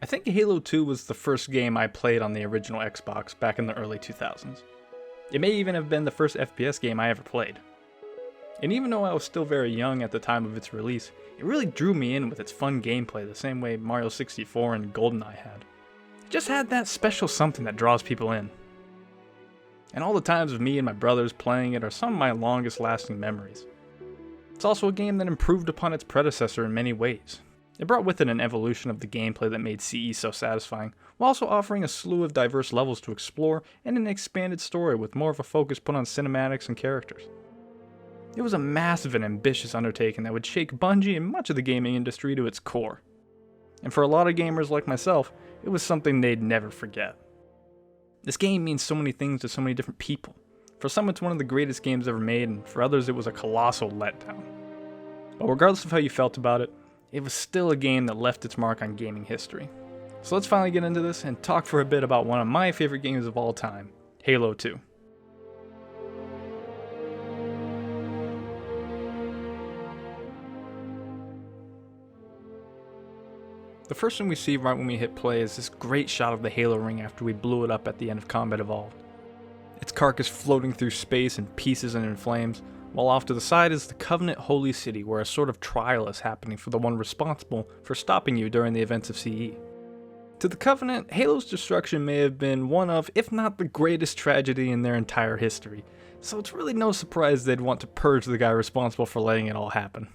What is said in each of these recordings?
I think Halo 2 was the first game I played on the original Xbox back in the early 2000s. It may even have been the first FPS game I ever played. And even though I was still very young at the time of its release, it really drew me in with its fun gameplay the same way Mario 64 and GoldenEye had. It just had that special something that draws people in. And all the times of me and my brothers playing it are some of my longest lasting memories. It's also a game that improved upon its predecessor in many ways. It brought with it an evolution of the gameplay that made CE so satisfying, while also offering a slew of diverse levels to explore and an expanded story with more of a focus put on cinematics and characters. It was a massive and ambitious undertaking that would shake Bungie and much of the gaming industry to its core. And for a lot of gamers like myself, it was something they'd never forget. This game means so many things to so many different people. For some it's one of the greatest games ever made, and for others it was a colossal letdown. But regardless of how you felt about it, it was still a game that left its mark on gaming history. So let's finally get into this and talk for a bit about one of my favorite games of all time, Halo 2. The first thing we see right when we hit play is this great shot of the Halo ring after we blew it up at the end of Combat Evolved. Its carcass floating through space in pieces and in flames, while off to the side is the Covenant Holy City, where a sort of trial is happening for the one responsible for stopping you during the events of CE. To the Covenant, Halo's destruction may have been one of, if not the greatest tragedy in their entire history, so it's really no surprise they'd want to purge the guy responsible for letting it all happen.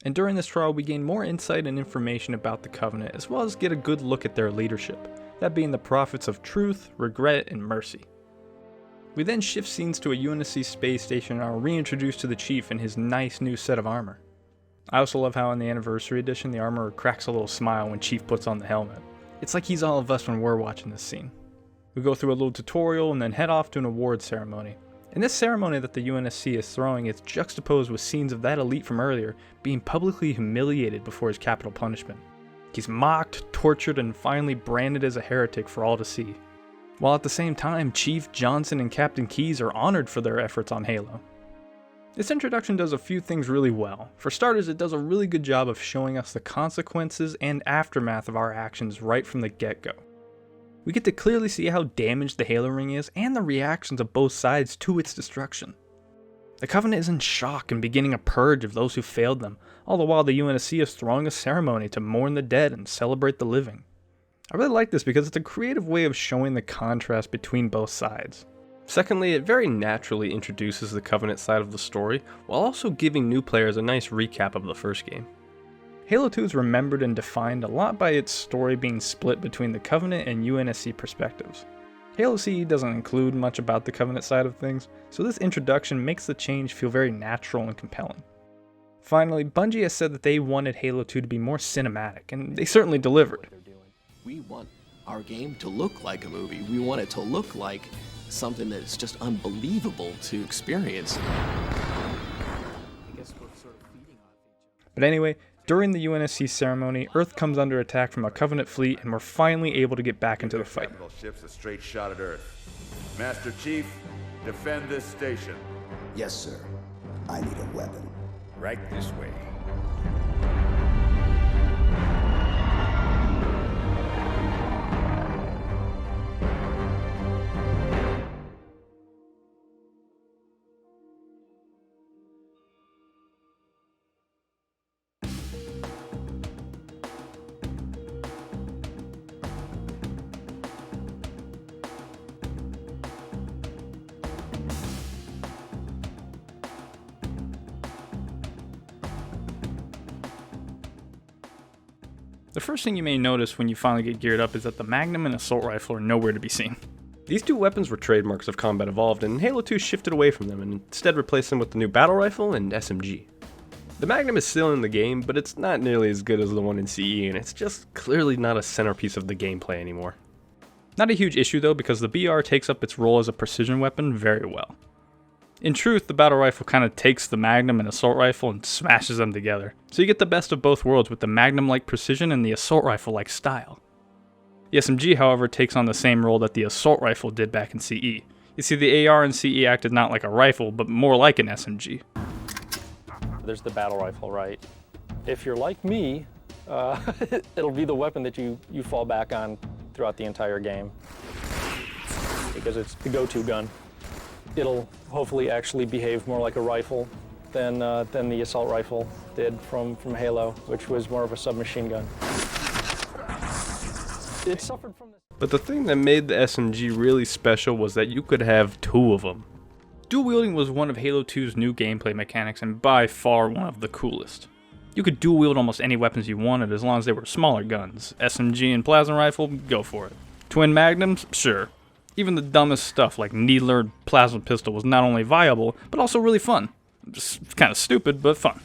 And during this trial we gain more insight and information about the Covenant, as well as get a good look at their leadership, that being the prophets of truth, regret, and mercy. We then shift scenes to a UNSC space station and are reintroduced to the Chief in his nice new set of armor. I also love how in the Anniversary Edition the armorer cracks a little smile when Chief puts on the helmet. It's like he's all of us when we're watching this scene. We go through a little tutorial and then head off to an awards ceremony. And this ceremony that the UNSC is throwing is juxtaposed with scenes of that elite from earlier being publicly humiliated before his capital punishment. He's mocked, tortured, and finally branded as a heretic for all to see. While at the same time, Chief, Johnson, and Captain Keyes are honored for their efforts on Halo. This introduction does a few things really well. For starters, it does a really good job of showing us the consequences and aftermath of our actions right from the get-go. We get to clearly see how damaged the Halo ring is and the reactions of both sides to its destruction. The Covenant is in shock and beginning a purge of those who failed them, all the while the UNSC is throwing a ceremony to mourn the dead and celebrate the living. I really like this because it's a creative way of showing the contrast between both sides. Secondly, it very naturally introduces the Covenant side of the story, while also giving new players a nice recap of the first game. Halo 2 is remembered and defined a lot by its story being split between the Covenant and UNSC perspectives. Halo CE doesn't include much about the Covenant side of things, so this introduction makes the change feel very natural and compelling. Finally, Bungie has said that they wanted Halo 2 to be more cinematic, and they certainly delivered. We want our game to look like a movie. We want it to look like something that is just unbelievable to experience. But anyway, during the UNSC ceremony, Earth comes under attack from a Covenant fleet, and we're finally able to get back into the fight. Ship's a straight shot at Earth. Master Chief, defend this station. Yes, sir. I need a weapon. Right this way. The first thing you may notice when you finally get geared up is that the Magnum and Assault Rifle are nowhere to be seen. These two weapons were trademarks of Combat Evolved, and Halo 2 shifted away from them and instead replaced them with the new Battle Rifle and SMG. The Magnum is still in the game, but it's not nearly as good as the one in CE, and it's just clearly not a centerpiece of the gameplay anymore. Not a huge issue though, because the BR takes up its role as a precision weapon very well. In truth, the Battle Rifle kind of takes the Magnum and Assault Rifle and smashes them together, so you get the best of both worlds with the Magnum-like precision and the Assault Rifle-like style. The SMG, however, takes on the same role that the Assault Rifle did back in CE. You see, the AR in CE acted not like a rifle, but more like an SMG. There's the Battle Rifle, right? If you're like me, it'll be the weapon that you fall back on throughout the entire game, because it's the go-to gun. It'll hopefully actually behave more like a rifle than the assault rifle did from Halo, which was more of a submachine gun. It suffered from this. But the thing that made the SMG really special was that you could have two of them. Dual wielding was one of Halo 2's new gameplay mechanics and by far one of the coolest. You could dual wield almost any weapons you wanted as long as they were smaller guns. SMG and plasma rifle, go for it. Twin magnums, sure. Even the dumbest stuff like needler plasma pistol was not only viable, but also really fun. Just kind of stupid, but fun.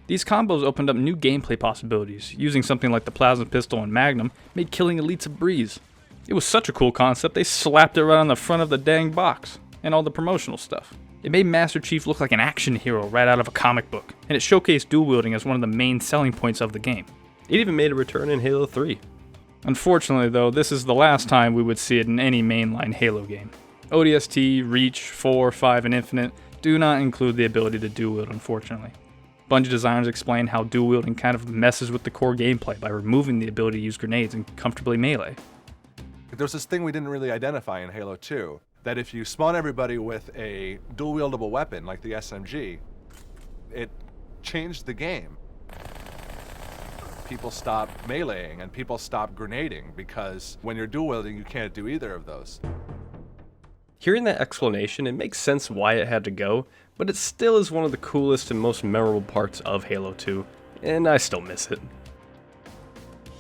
These combos opened up new gameplay possibilities. Using something like the plasma pistol and magnum made killing elites a breeze. It was such a cool concept, they slapped it right on the front of the dang box, and all the promotional stuff. It made Master Chief look like an action hero right out of a comic book, and it showcased dual wielding as one of the main selling points of the game. It even made a return in Halo 3. Unfortunately though, this is the last time we would see it in any mainline Halo game. ODST, Reach, 4, 5, and Infinite do not include the ability to dual wield, unfortunately. Bungie designers explain how dual wielding kind of messes with the core gameplay by removing the ability to use grenades and comfortably melee. There's this thing we didn't really identify in Halo 2, that if you spawn everybody with a dual-wieldable weapon like the SMG, it changed the game. People stopped meleeing and people stopped grenading because when you're dual-wielding, you can't do either of those. Hearing that explanation, it makes sense why it had to go, but it still is one of the coolest and most memorable parts of Halo 2, and I still miss it.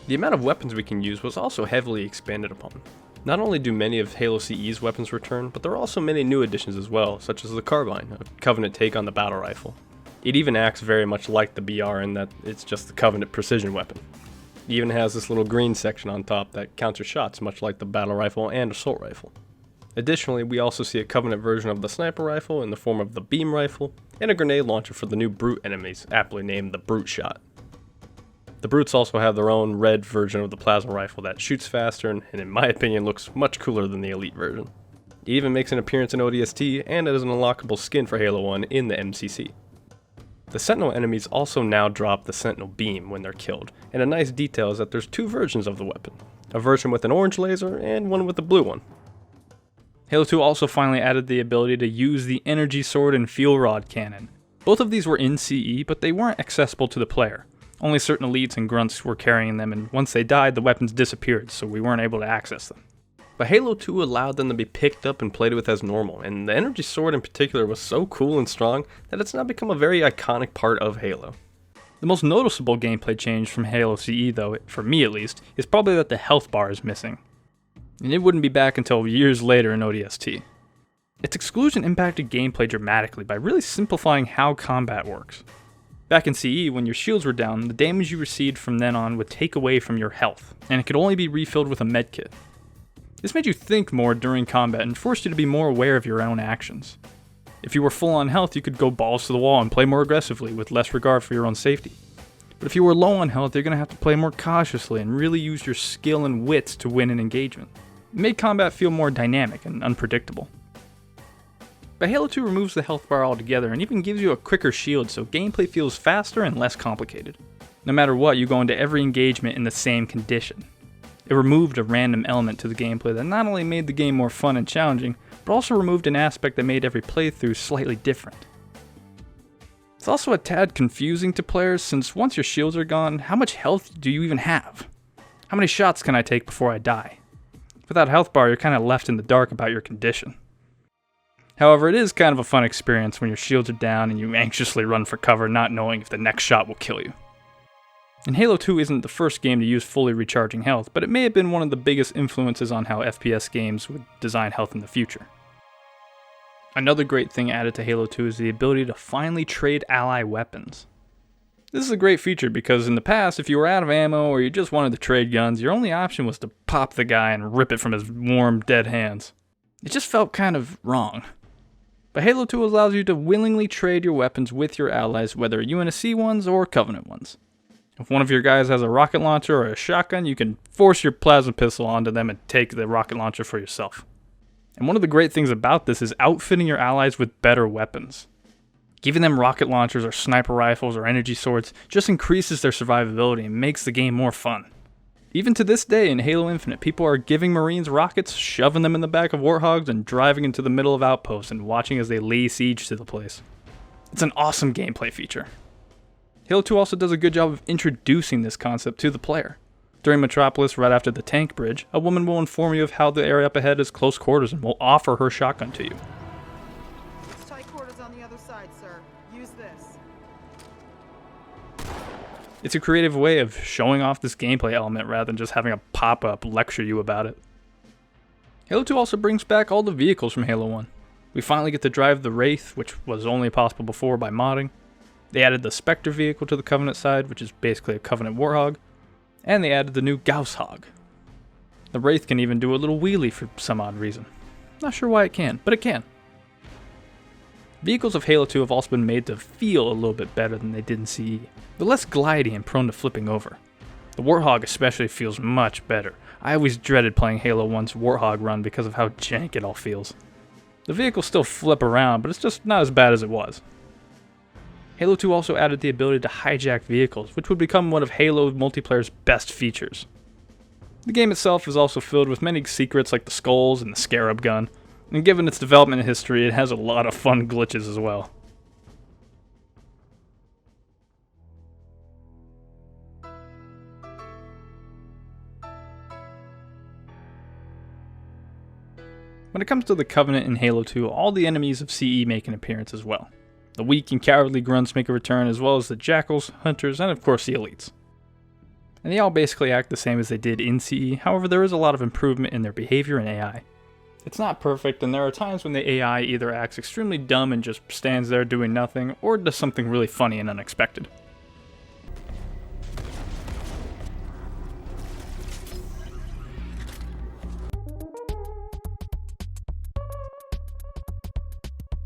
The amount of weapons we can use was also heavily expanded upon. Not only do many of Halo CE's weapons return, but there are also many new additions as well, such as the Carbine, a Covenant take on the battle rifle. It even acts very much like the BR in that it's just the Covenant precision weapon. It even has this little green section on top that counters shots, much like the battle rifle and assault rifle. Additionally, we also see a Covenant version of the sniper rifle in the form of the beam rifle, and a grenade launcher for the new Brute enemies, aptly named the Brute Shot. The Brutes also have their own red version of the plasma rifle that shoots faster and in my opinion looks much cooler than the Elite version. It even makes an appearance in ODST and as an unlockable skin for Halo 1 in the MCC. The Sentinel enemies also now drop the Sentinel beam when they're killed, and a nice detail is that there's two versions of the weapon, a version with an orange laser and one with a blue one. Halo 2 also finally added the ability to use the energy sword and fuel rod cannon. Both of these were in CE, but they weren't accessible to the player. Only certain elites and grunts were carrying them, and once they died, the weapons disappeared, so we weren't able to access them. But Halo 2 allowed them to be picked up and played with as normal, and the energy sword in particular was so cool and strong that it's now become a very iconic part of Halo. The most noticeable gameplay change from Halo CE though, for me at least, is probably that the health bar is missing. And it wouldn't be back until years later in ODST. Its exclusion impacted gameplay dramatically by really simplifying how combat works. Back in CE, when your shields were down, the damage you received from then on would take away from your health, and it could only be refilled with a medkit. This made you think more during combat and forced you to be more aware of your own actions. If you were full on health, you could go balls to the wall and play more aggressively with less regard for your own safety. But if you were low on health, you're going to have to play more cautiously and really use your skill and wits to win an engagement. It made combat feel more dynamic and unpredictable. But Halo 2 removes the health bar altogether and even gives you a quicker shield so gameplay feels faster and less complicated. No matter what, you go into every engagement in the same condition. It removed a random element to the gameplay that not only made the game more fun and challenging, but also removed an aspect that made every playthrough slightly different. It's also a tad confusing to players since once your shields are gone, how much health do you even have? How many shots can I take before I die? Without a health bar, you're kind of left in the dark about your condition. However, it is kind of a fun experience when your shields are down and you anxiously run for cover not knowing if the next shot will kill you. And Halo 2 isn't the first game to use fully recharging health, but it may have been one of the biggest influences on how FPS games would design health in the future. Another great thing added to Halo 2 is the ability to finally trade ally weapons. This is a great feature because in the past, if you were out of ammo or you just wanted to trade guns, your only option was to pop the guy and rip it from his warm, dead hands. It just felt kind of wrong. But Halo 2 allows you to willingly trade your weapons with your allies, whether UNSC ones or Covenant ones. If one of your guys has a rocket launcher or a shotgun, you can force your plasma pistol onto them and take the rocket launcher for yourself. And one of the great things about this is outfitting your allies with better weapons. Giving them rocket launchers or sniper rifles or energy swords just increases their survivability and makes the game more fun. Even to this day in Halo Infinite, people are giving Marines rockets, shoving them in the back of Warthogs, and driving into the middle of outposts and watching as they lay siege to the place. It's an awesome gameplay feature. Halo 2 also does a good job of introducing this concept to the player. During Metropolis, right after the tank bridge, a woman will inform you of how the area up ahead is close quarters and will offer her shotgun to you. It's tight quarters on the other side, sir. Use this. It's a creative way of showing off this gameplay element rather than just having a pop-up lecture you about it. Halo 2 also brings back all the vehicles from Halo 1. We finally get to drive the Wraith, which was only possible before by modding. They added the Spectre vehicle to the Covenant side, which is basically a Covenant Warthog. And they added the new Gauss Hog. The Wraith can even do a little wheelie for some odd reason. Not sure why it can, but it can. Vehicles of Halo 2 have also been made to feel a little bit better than they did in CE. They're less glidey and prone to flipping over. The Warthog especially feels much better. I always dreaded playing Halo 1's Warthog run because of how jank it all feels. The vehicles still flip around, but it's just not as bad as it was. Halo 2 also added the ability to hijack vehicles, which would become one of Halo multiplayer's best features. The game itself is also filled with many secrets like the skulls and the Scarab gun, and given its development history, it has a lot of fun glitches as well. When it comes to the Covenant in Halo 2, all the enemies of CE make an appearance as well. The weak and cowardly grunts make a return, as well as the jackals, hunters, and of course the elites. And they all basically act the same as they did in CE, however there is a lot of improvement in their behavior and AI. It's not perfect, and there are times when the AI either acts extremely dumb and just stands there doing nothing, or does something really funny and unexpected.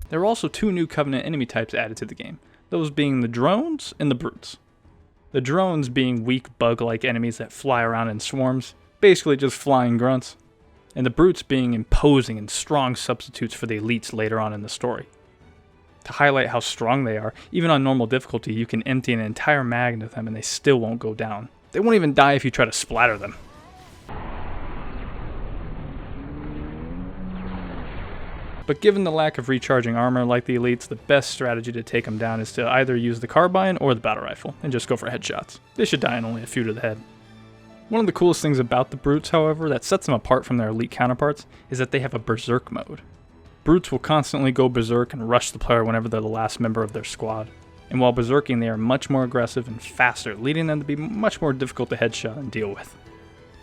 There were also two new Covenant enemy types added to the game, those being the drones and the brutes. The drones being weak bug-like enemies that fly around in swarms, basically just flying grunts, and the brutes being imposing and strong substitutes for the elites later on in the story. To highlight how strong they are, even on normal difficulty you can empty an entire mag into them and they still won't go down. They won't even die if you try to splatter them. But given the lack of recharging armor like the elites, the best strategy to take them down is to either use the carbine or the battle rifle, and just go for headshots. They should die in only a few to the head. One of the coolest things about the brutes, however, that sets them apart from their elite counterparts, is that they have a berserk mode. Brutes will constantly go berserk and rush the player whenever they're the last member of their squad. And while berserking, they are much more aggressive and faster, leading them to be much more difficult to headshot and deal with.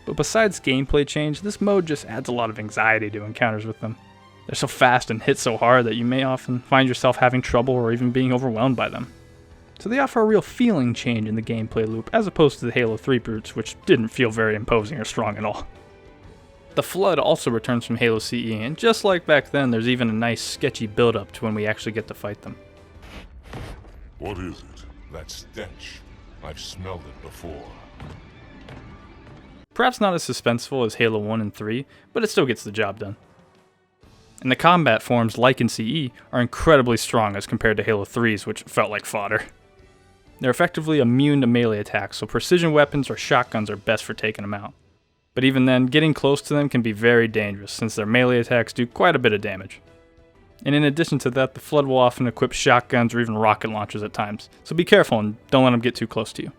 But besides gameplay change, this mode just adds a lot of anxiety to encounters with them. They're so fast and hit so hard that you may often find yourself having trouble or even being overwhelmed by them. So they offer a real feeling change in the gameplay loop, as opposed to the Halo 3 brutes, which didn't feel very imposing or strong at all. The Flood also returns from Halo CE, and just like back then, there's even a nice sketchy build-up to when we actually get to fight them. What is it? That stench. I've smelled it before. Perhaps not as suspenseful as Halo 1 and 3, but it still gets the job done. And the combat forms, like in CE, are incredibly strong as compared to Halo 3's, which felt like fodder. They're effectively immune to melee attacks, so precision weapons or shotguns are best for taking them out. But even then, getting close to them can be very dangerous, since their melee attacks do quite a bit of damage. And in addition to that, the Flood will often equip shotguns or even rocket launchers at times, so be careful and don't let them get too close to you.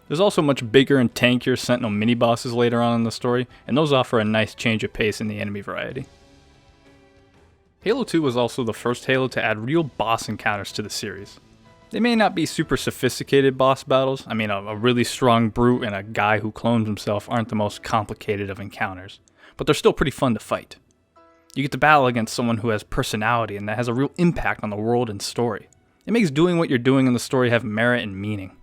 There's also much bigger and tankier Sentinel mini-bosses later on in the story, and those offer a nice change of pace in the enemy variety. Halo 2 was also the first Halo to add real boss encounters to the series. They may not be super sophisticated boss battles. I mean, a really strong brute and a guy who clones himself aren't the most complicated of encounters, but they're still pretty fun to fight. You get to battle against someone who has personality and that has a real impact on the world and story. It makes doing what you're doing in the story have merit and meaning.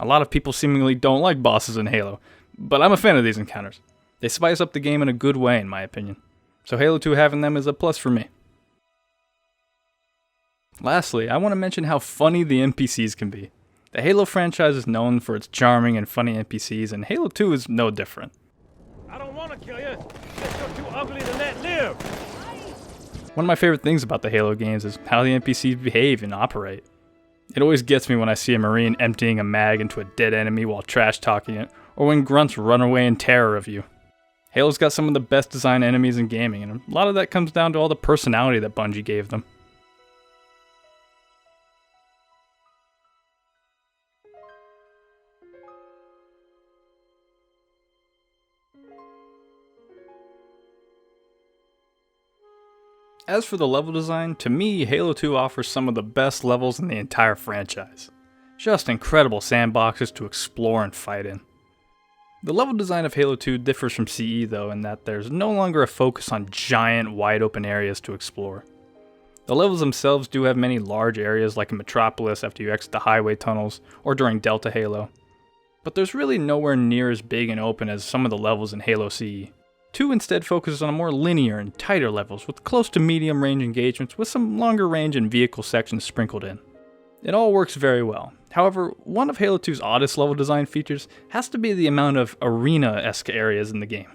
A lot of people seemingly don't like bosses in Halo, but I'm a fan of these encounters. They spice up the game in a good way, in my opinion. So Halo 2 having them is a plus for me. Lastly, I want to mention how funny the NPCs can be. The Halo franchise is known for its charming and funny NPCs, and Halo 2 is no different. I don't want to kill you. Guess you're too ugly to let live. One of my favorite things about the Halo games is how the NPCs behave and operate. It always gets me when I see a Marine emptying a mag into a dead enemy while trash talking it, or when grunts run away in terror of you. Halo's got some of the best designed enemies in gaming, and a lot of that comes down to all the personality that Bungie gave them. As for the level design, to me, Halo 2 offers some of the best levels in the entire franchise. Just incredible sandboxes to explore and fight in. The level design of Halo 2 differs from CE though in that there's no longer a focus on giant, wide open areas to explore. The levels themselves do have many large areas like in Metropolis after you exit the highway tunnels, or during Delta Halo. But there's really nowhere near as big and open as some of the levels in Halo CE. 2 instead focuses on more linear and tighter levels with close to medium range engagements with some longer range and vehicle sections sprinkled in. It all works very well. However, one of Halo 2's oddest level design features has to be the amount of arena-esque areas in the game.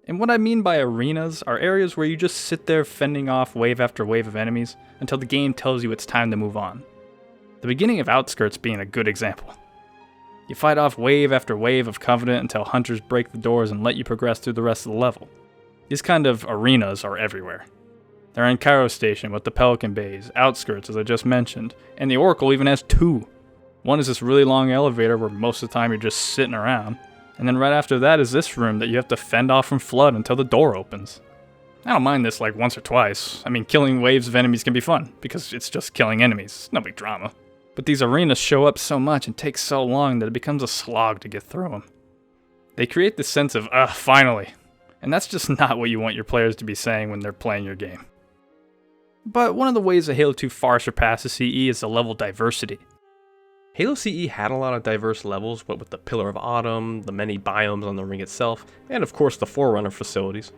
And what I mean by arenas are areas where you just sit there fending off wave after wave of enemies until the game tells you it's time to move on. The beginning of Outskirts being a good example. You fight off wave after wave of Covenant until hunters break the doors and let you progress through the rest of the level. These kind of arenas are everywhere. They're in Cairo Station with the Pelican Bays, Outskirts as I just mentioned, and the Oracle even has 2. One is this really long elevator where most of the time you're just sitting around, and then right after that is this room that you have to fend off from Flood until the door opens. I don't mind this like once or twice. I mean, killing waves of enemies can be fun, because it's just killing enemies, it's no big drama. But these arenas show up so much and take so long that it becomes a slog to get through them. They create this sense of, finally. And that's just not what you want your players to be saying when they're playing your game. But one of the ways that Halo 2 far surpasses CE is the level diversity. Halo CE had a lot of diverse levels, what with the Pillar of Autumn, the many biomes on the ring itself, and of course the Forerunner facilities.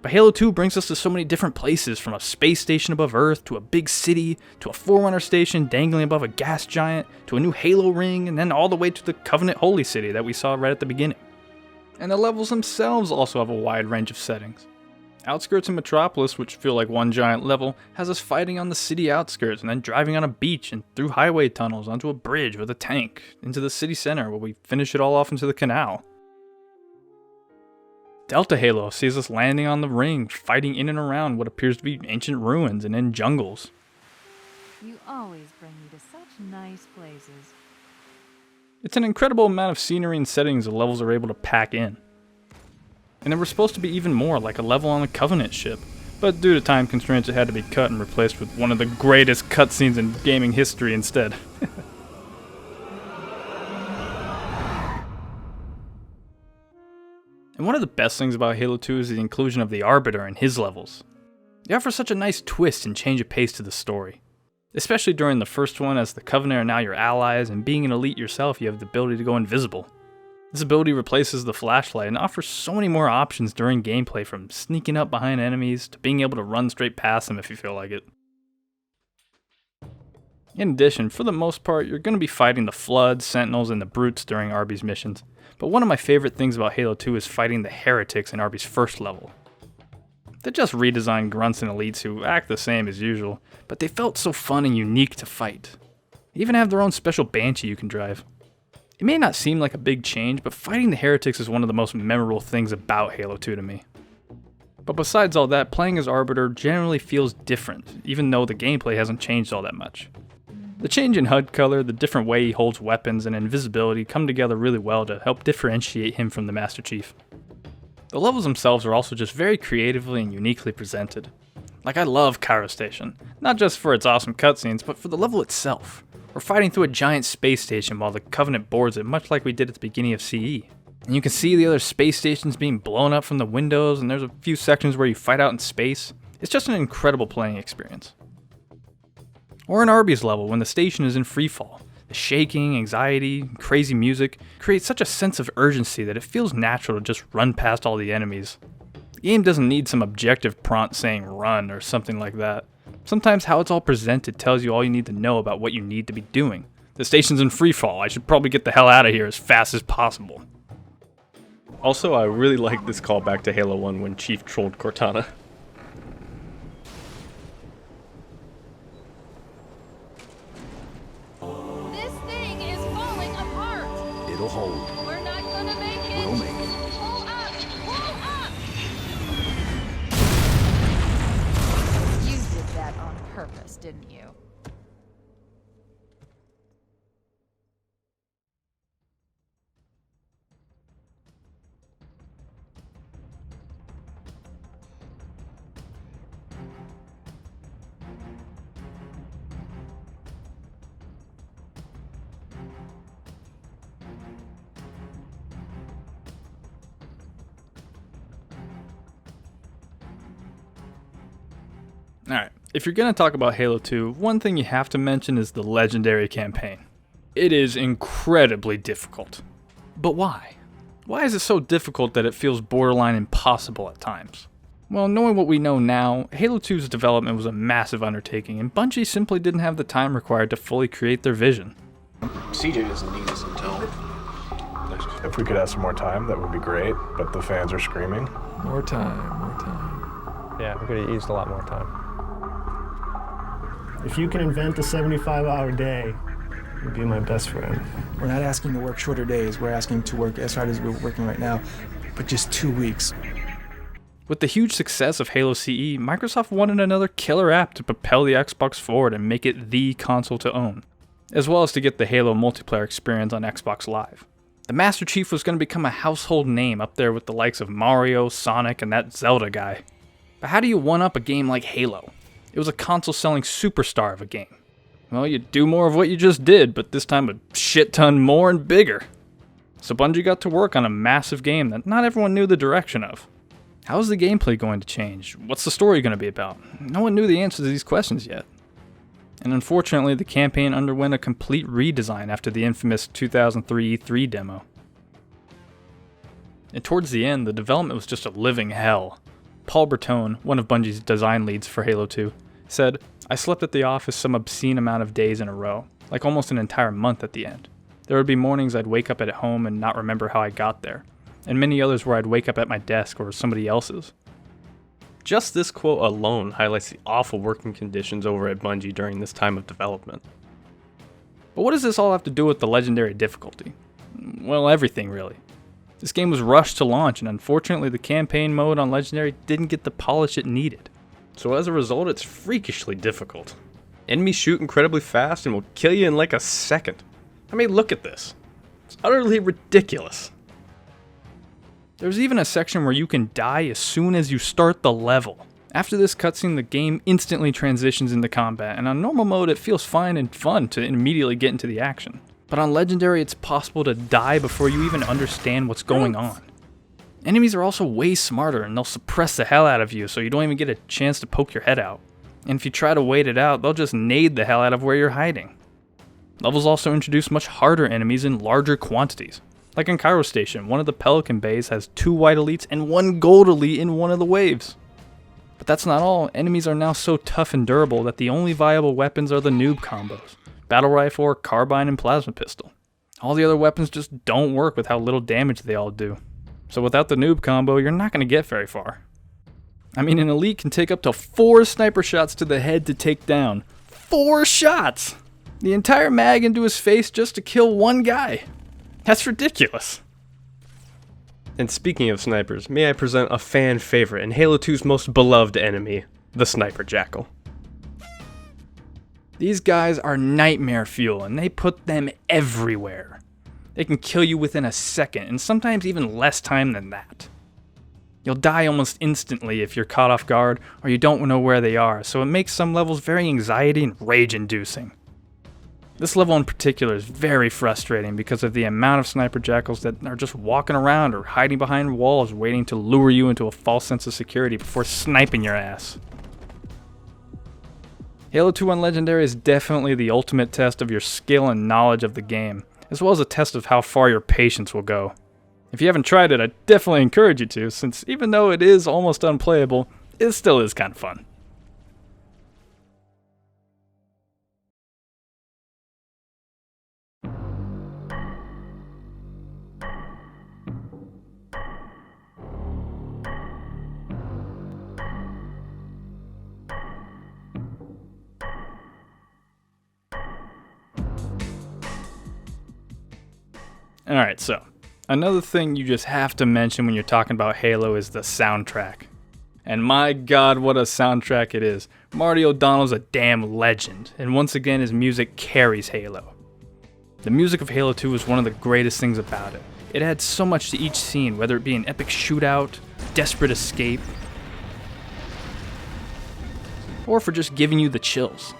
But Halo 2 brings us to so many different places, from a space station above Earth, to a big city, to a Forerunner station dangling above a gas giant, to a new Halo ring, and then all the way to the Covenant Holy City that we saw right at the beginning. And the levels themselves also have a wide range of settings. Outskirts and Metropolis, which feel like one giant level, has us fighting on the city outskirts and then driving on a beach and through highway tunnels onto a bridge with a tank, into the city center where we finish it all off into the canal. Delta Halo sees us landing on the ring, fighting in and around what appears to be ancient ruins and in jungles. You always bring me to such nice places. It's an incredible amount of scenery and settings the levels are able to pack in. And there were supposed to be even more, like a level on the Covenant ship, but due to time constraints it had to be cut and replaced with one of the greatest cutscenes in gaming history instead. And one of the best things about Halo 2 is the inclusion of the Arbiter in his levels. They offer such a nice twist and change of pace to the story. Especially during the first one, as the Covenant are now your allies, and being an elite yourself, you have the ability to go invisible. This ability replaces the flashlight and offers so many more options during gameplay, from sneaking up behind enemies to being able to run straight past them if you feel like it. In addition, for the most part, you're going to be fighting the Flood, Sentinels, and the Brutes during Arby's missions. But one of my favorite things about Halo 2 is fighting the Heretics in Arby's first level. They're just redesigned grunts and elites who act the same as usual, but they felt so fun and unique to fight. They even have their own special Banshee you can drive. It may not seem like a big change, but fighting the Heretics is one of the most memorable things about Halo 2 to me. But besides all that, playing as Arbiter generally feels different, even though the gameplay hasn't changed all that much. The change in HUD color, the different way he holds weapons, and invisibility come together really well to help differentiate him from the Master Chief. The levels themselves are also just very creatively and uniquely presented. Like, I love Cairo Station, not just for its awesome cutscenes, but for the level itself. We're fighting through a giant space station while the Covenant boards it, much like we did at the beginning of CE. And you can see the other space stations being blown up from the windows, and there's a few sections where you fight out in space. It's just an incredible playing experience. Or an Arby's level when the station is in freefall. The shaking, anxiety, and crazy music create such a sense of urgency that it feels natural to just run past all the enemies. The game doesn't need some objective prompt saying run or something like that. Sometimes how it's all presented tells you all you need to know about what you need to be doing. The station's in freefall, I should probably get the hell out of here as fast as possible. Also, I really like this callback to Halo 1 when Chief trolled Cortana. Alright, if you're going to talk about Halo 2, one thing you have to mention is the Legendary campaign. It is incredibly difficult. But why? Why is it so difficult that it feels borderline impossible at times? Well, knowing what we know now, Halo 2's development was a massive undertaking, and Bungie simply didn't have the time required to fully create their vision. CJ doesn't need us until... If we could have some more time, that would be great, but the fans are screaming. More time. Yeah, we could have used a lot more time. If you can invent a 75-hour day, you'd be my best friend. We're not asking to work shorter days. We're asking to work as hard as we're working right now, but just 2 weeks. With the huge success of Halo CE, Microsoft wanted another killer app to propel the Xbox forward and make it the console to own, as well as to get the Halo multiplayer experience on Xbox Live. The Master Chief was going to become a household name up there with the likes of Mario, Sonic, and that Zelda guy. But how do you one-up a game like Halo? It was a console-selling superstar of a game. Well, you do more of what you just did, but this time a shit ton more and bigger. So Bungie got to work on a massive game that not everyone knew the direction of. How's the gameplay going to change? What's the story going to be about? No one knew the answers to these questions yet. And unfortunately, the campaign underwent a complete redesign after the infamous 2003 E3 demo. And towards the end, the development was just a living hell. Paul Bertone, one of Bungie's design leads for Halo 2, said, "I slept at the office some obscene amount of days in a row, like almost an entire month at the end. There would be mornings I'd wake up at home and not remember how I got there, and many others where I'd wake up at my desk or somebody else's." Just this quote alone highlights the awful working conditions over at Bungie during this time of development. But what does this all have to do with the Legendary difficulty? Well, everything really. This game was rushed to launch, and unfortunately the campaign mode on Legendary didn't get the polish it needed. So as a result, it's freakishly difficult. Enemies shoot incredibly fast and will kill you in like a second. I mean, look at this. It's utterly ridiculous. There's even a section where you can die as soon as you start the level. After this cutscene, the game instantly transitions into combat, and on normal mode it feels fine and fun to immediately get into the action. But on Legendary, it's possible to die before you even understand what's going on. Enemies are also way smarter, and they'll suppress the hell out of you so you don't even get a chance to poke your head out. And if you try to wait it out, they'll just nade the hell out of where you're hiding. Levels also introduce much harder enemies in larger quantities. Like in Cairo Station, one of the Pelican Bays has 2 white elites and 1 gold elite in one of the waves. But that's not all. Enemies are now so tough and durable that the only viable weapons are the noob combos: battle rifle, carbine, and plasma pistol. All the other weapons just don't work with how little damage they all do. So without the noob combo, you're not going to get very far. I mean, an elite can take up to 4 sniper shots to the head to take down. 4 shots! The entire mag into his face just to kill one guy. That's ridiculous. And speaking of snipers, may I present a fan favorite and Halo 2's most beloved enemy, the Sniper Jackal. These guys are nightmare fuel, and they put them everywhere. They can kill you within a second, and sometimes even less time than that. You'll die almost instantly if you're caught off guard, or you don't know where they are, so it makes some levels very anxiety and rage-inducing. This level in particular is very frustrating because of the amount of sniper jackals that are just walking around or hiding behind walls waiting to lure you into a false sense of security before sniping your ass. Halo 2 on Legendary is definitely the ultimate test of your skill and knowledge of the game, as well as a test of how far your patience will go. If you haven't tried it, I definitely encourage you to, since even though it is almost unplayable, it still is kind of fun. Alright, so, another thing you just have to mention when you're talking about Halo is the soundtrack. And my god, what a soundtrack it is. Marty O'Donnell's a damn legend, and once again his music carries Halo. The music of Halo 2 is one of the greatest things about it. It adds so much to each scene, whether it be an epic shootout, desperate escape, or for just giving you the chills.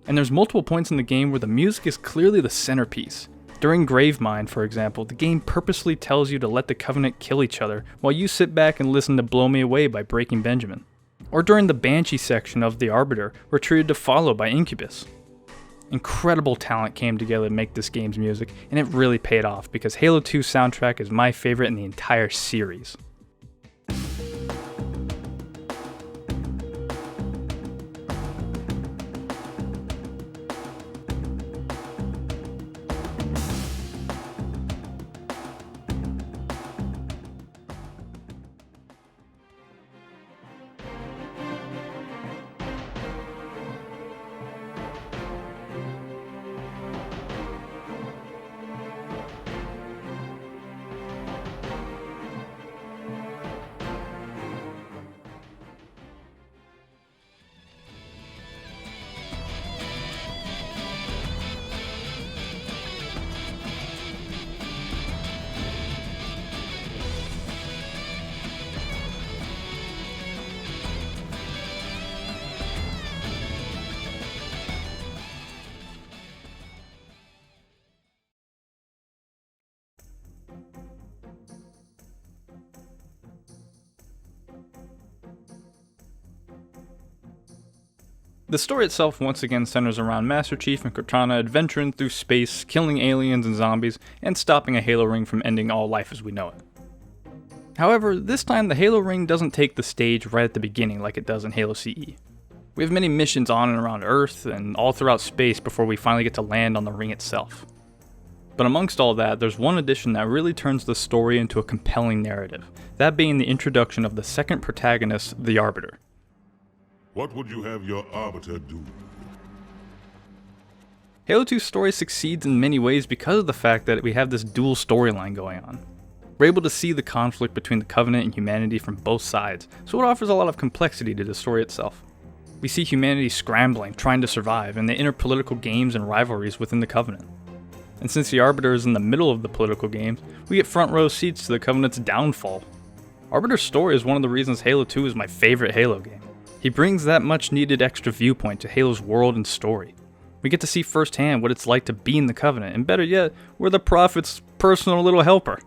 And there's multiple points in the game where the music is clearly the centerpiece. During Gravemind, for example, the game purposely tells you to let the Covenant kill each other, while you sit back and listen to Blow Me Away by Breaking Benjamin. Or during the Banshee section of The Arbiter, we're treated to Follow by Incubus. Incredible talent came together to make this game's music, and it really paid off because Halo 2's soundtrack is my favorite in the entire series. The story itself once again centers around Master Chief and Cortana adventuring through space, killing aliens and zombies, and stopping a Halo ring from ending all life as we know it. However, this time the Halo ring doesn't take the stage right at the beginning like it does in Halo CE. We have many missions on and around Earth and all throughout space before we finally get to land on the ring itself. But amongst all that, there's one addition that really turns the story into a compelling narrative, that being the introduction of the second protagonist, the Arbiter. What would you have your Arbiter do? Halo 2's story succeeds in many ways because of the fact that we have this dual storyline going on. We're able to see the conflict between the Covenant and humanity from both sides, so it offers a lot of complexity to the story itself. We see humanity scrambling, trying to survive, and the inner political games and rivalries within the Covenant. And since the Arbiter is in the middle of the political games, we get front row seats to the Covenant's downfall. Arbiter's story is one of the reasons Halo 2 is my favorite Halo game. He brings that much needed extra viewpoint to Halo's world and story. We get to see firsthand what it's like to be in the Covenant, and better yet, we're the Prophet's personal little helper.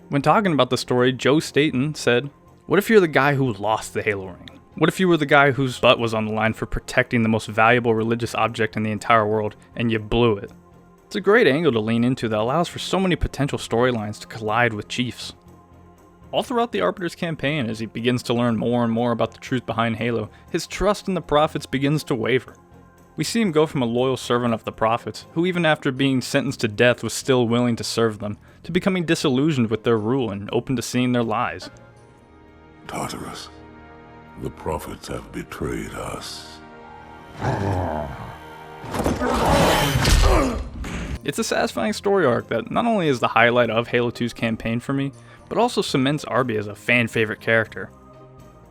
When talking about the story, Joe Staten said, "What if you're the guy who lost the Halo ring? What if you were the guy whose butt was on the line for protecting the most valuable religious object in the entire world, and you blew it?" It's a great angle to lean into that allows for so many potential storylines to collide with Chiefs. All throughout the Arbiter's campaign, as he begins to learn more and more about the truth behind Halo, his trust in the Prophets begins to waver. We see him go from a loyal servant of the Prophets, who even after being sentenced to death was still willing to serve them, to becoming disillusioned with their rule and open to seeing their lies. Tartarus, the Prophets have betrayed us. It's a satisfying story arc that not only is the highlight of Halo 2's campaign for me, but also cements Arby as a fan-favorite character.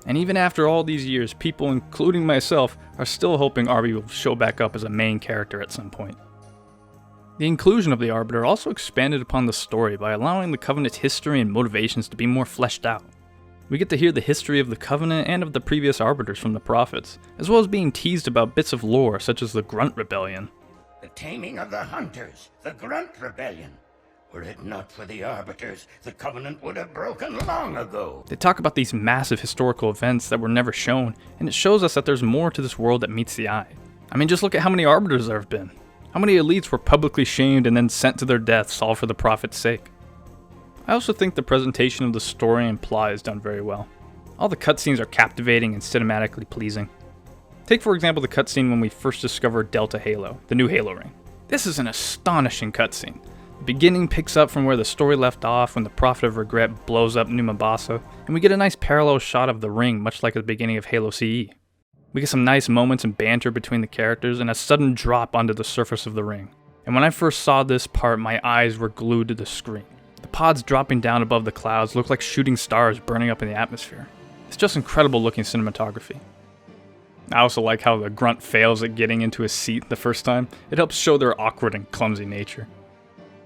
And even after all these years, people, including myself, are still hoping Arby will show back up as a main character at some point. The inclusion of the Arbiter also expanded upon the story by allowing the Covenant's history and motivations to be more fleshed out. We get to hear the history of the Covenant and of the previous Arbiters from the Prophets, as well as being teased about bits of lore such as the Grunt Rebellion. The taming of the Hunters, the Grunt Rebellion. Were it not for the Arbiters, the Covenant would have broken long ago. They talk about these massive historical events that were never shown, and it shows us that there's more to this world that meets the eye. I mean, just look at how many Arbiters there have been. How many elites were publicly shamed and then sent to their deaths, all for the Prophet's sake. I also think the presentation of the story and plot is done very well. All the cutscenes are captivating and cinematically pleasing. Take for example the cutscene when we first discover Delta Halo, the new Halo ring. This is an astonishing cutscene. The beginning picks up from where the story left off when the Prophet of Regret blows up New Mombasa, and we get a nice parallel shot of the ring much like at the beginning of Halo CE. We get some nice moments and banter between the characters and a sudden drop onto the surface of the ring. And when I first saw this part, my eyes were glued to the screen. The pods dropping down above the clouds look like shooting stars burning up in the atmosphere. It's just incredible looking cinematography. I also like how the Grunt fails at getting into his seat the first time. It helps show their awkward and clumsy nature.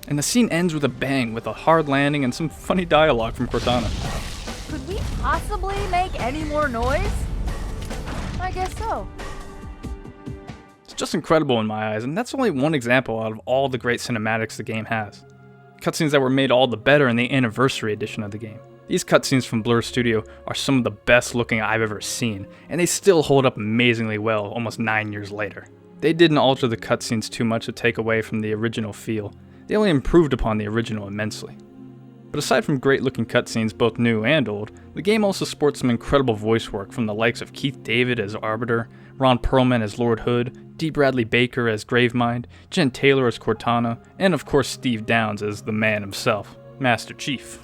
And the scene ends with a bang, with a hard landing and some funny dialogue from Cortana. Could we possibly make any more noise? I guess so. It's just incredible in my eyes, and that's only one example out of all the great cinematics the game has. Cutscenes that were made all the better in the Anniversary edition of the game. These cutscenes from Blur Studio are some of the best looking I've ever seen, and they still hold up amazingly well almost 9 years later. They didn't alter the cutscenes too much to take away from the original feel, they only improved upon the original immensely. But aside from great looking cutscenes both new and old, the game also sports some incredible voice work from the likes of Keith David as Arbiter, Ron Perlman as Lord Hood, D. Bradley Baker as Gravemind, Jen Taylor as Cortana, and of course Steve Downes as the man himself, Master Chief.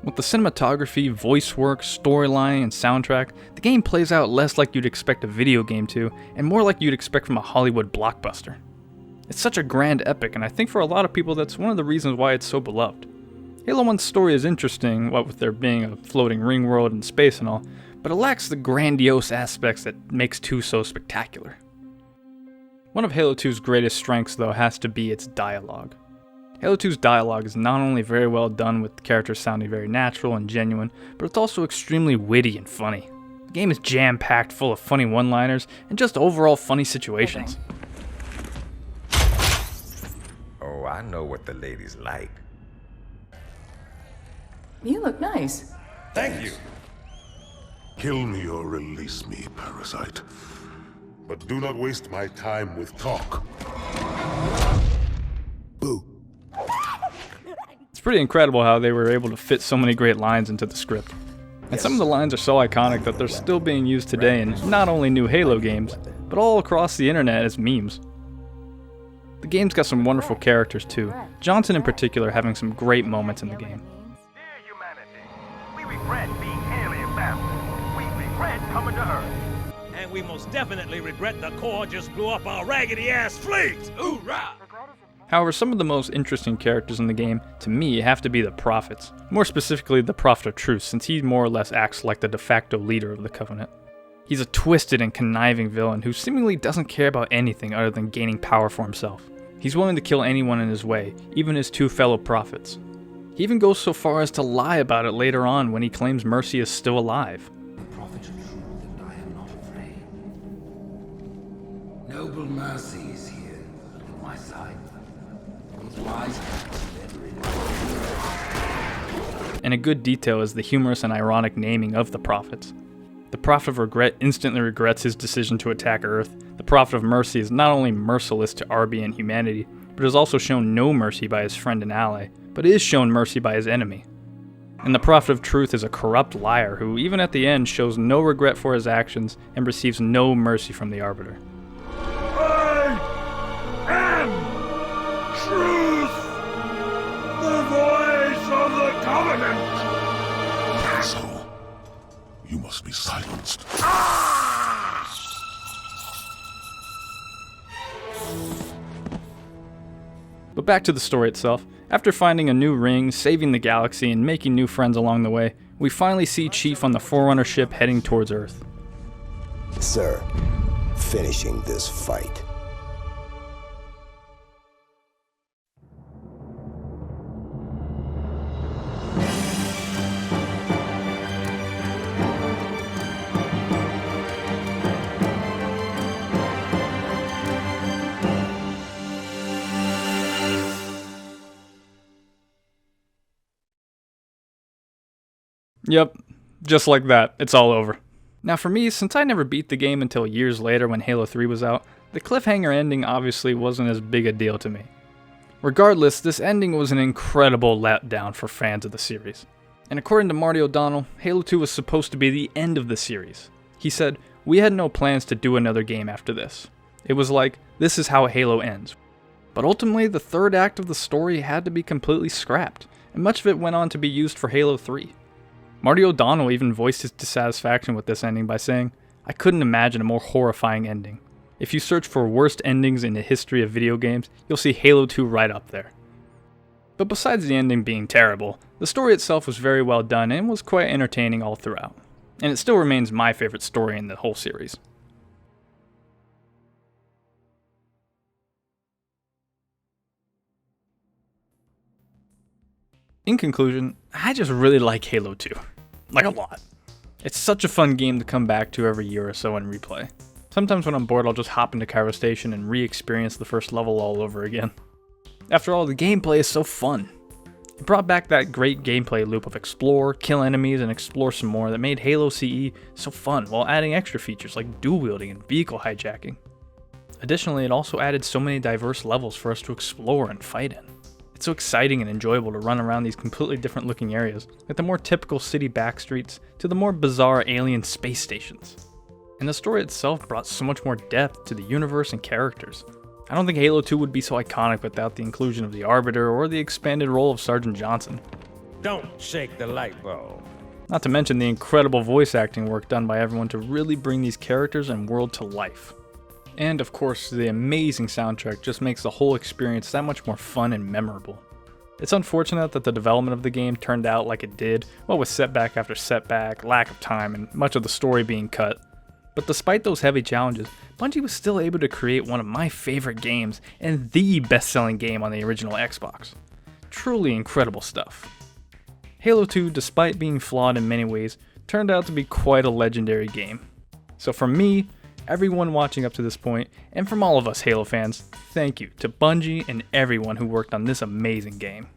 With the cinematography, voice work, storyline, and soundtrack, the game plays out less like you'd expect a video game to, and more like you'd expect from a Hollywood blockbuster. It's such a grand epic, and I think for a lot of people that's one of the reasons why it's so beloved. Halo 1's story is interesting, what with there being a floating ring world and space and all, but it lacks the grandiose aspects that makes 2 so spectacular. One of Halo 2's greatest strengths, though, has to be its dialogue. Halo 2's dialogue is not only very well done with the characters sounding very natural and genuine, but it's also extremely witty and funny. The game is jam-packed full of funny one-liners and just overall funny situations. Oh, I know what the ladies like. You look nice. Thank you. Kill me or release me, parasite. But do not waste my time with talk. Boo. It's pretty incredible how they were able to fit so many great lines into the script. And some of the lines are so iconic that they're still being used today in not only new Halo games, but all across the internet as memes. The game's got some wonderful characters too, Johnson in particular having some great moments in the game. We regret being alien bastards. We regret coming to Earth. And we most definitely regret the Corps just blew up our raggedy-ass fleet! Hoorah! However, some of the most interesting characters in the game, to me, have to be the Prophets. More specifically, the Prophet of Truth, since he more or less acts like the de facto leader of the Covenant. He's a twisted and conniving villain who seemingly doesn't care about anything other than gaining power for himself. He's willing to kill anyone in his way, even his 2 fellow prophets. He even goes so far as to lie about it later on when he claims Mercy is still alive. The Prophet of Truth and I am not afraid. Noble Mercy is here at my side. His wise acts never in. And a good detail is the humorous and ironic naming of the prophets. The Prophet of Regret instantly regrets his decision to attack Earth. The Prophet of Mercy is not only merciless to RB and humanity, but has also shown no mercy by his friend and ally, but is shown mercy by his enemy. And the Prophet of Truth is a corrupt liar who, even at the end, shows no regret for his actions and receives no mercy from the Arbiter. I am truth! The voice of the Covenant! Asshole, you must be silenced. But back to the story itself. After finding a new ring, saving the galaxy, and making new friends along the way, we finally see Chief on the Forerunner ship heading towards Earth. Sir, finishing this fight. Yep, just like that, it's all over. Now for me, since I never beat the game until years later when Halo 3 was out, the cliffhanger ending obviously wasn't as big a deal to me. Regardless, this ending was an incredible letdown for fans of the series. And according to Marty O'Donnell, Halo 2 was supposed to be the end of the series. He said, "We had no plans to do another game after this. It was like, this is how Halo ends." But ultimately, the third act of the story had to be completely scrapped, and much of it went on to be used for Halo 3. Marty O'Donnell even voiced his dissatisfaction with this ending by saying, "I couldn't imagine a more horrifying ending. If you search for worst endings in the history of video games, you'll see Halo 2 right up there." But besides the ending being terrible, the story itself was very well done and was quite entertaining all throughout. And it still remains my favorite story in the whole series. In conclusion, I just really like Halo 2. Like a lot. It's such a fun game to come back to every year or so and replay. Sometimes when I'm bored, I'll just hop into Cairo Station and re-experience the first level all over again. After all, the gameplay is so fun. It brought back that great gameplay loop of explore, kill enemies, and explore some more that made Halo CE so fun, while adding extra features like dual wielding and vehicle hijacking. Additionally, it also added so many diverse levels for us to explore and fight in. It's so exciting and enjoyable to run around these completely different looking areas, like the more typical city backstreets to the more bizarre alien space stations. And the story itself brought so much more depth to the universe and characters. I don't think Halo 2 would be so iconic without the inclusion of the Arbiter or the expanded role of Sergeant Johnson. Don't shake the light bulb. Not to mention the incredible voice acting work done by everyone to really bring these characters and world to life. And of course, the amazing soundtrack just makes the whole experience that much more fun and memorable. It's unfortunate that the development of the game turned out like it did, what with setback after setback, lack of time, and much of the story being cut. But despite those heavy challenges, Bungie was still able to create one of my favorite games and the best-selling game on the original Xbox. Truly incredible stuff. Halo 2, despite being flawed in many ways, turned out to be quite a legendary game. So from me, everyone watching up to this point, and from all of us Halo fans, thank you to Bungie and everyone who worked on this amazing game.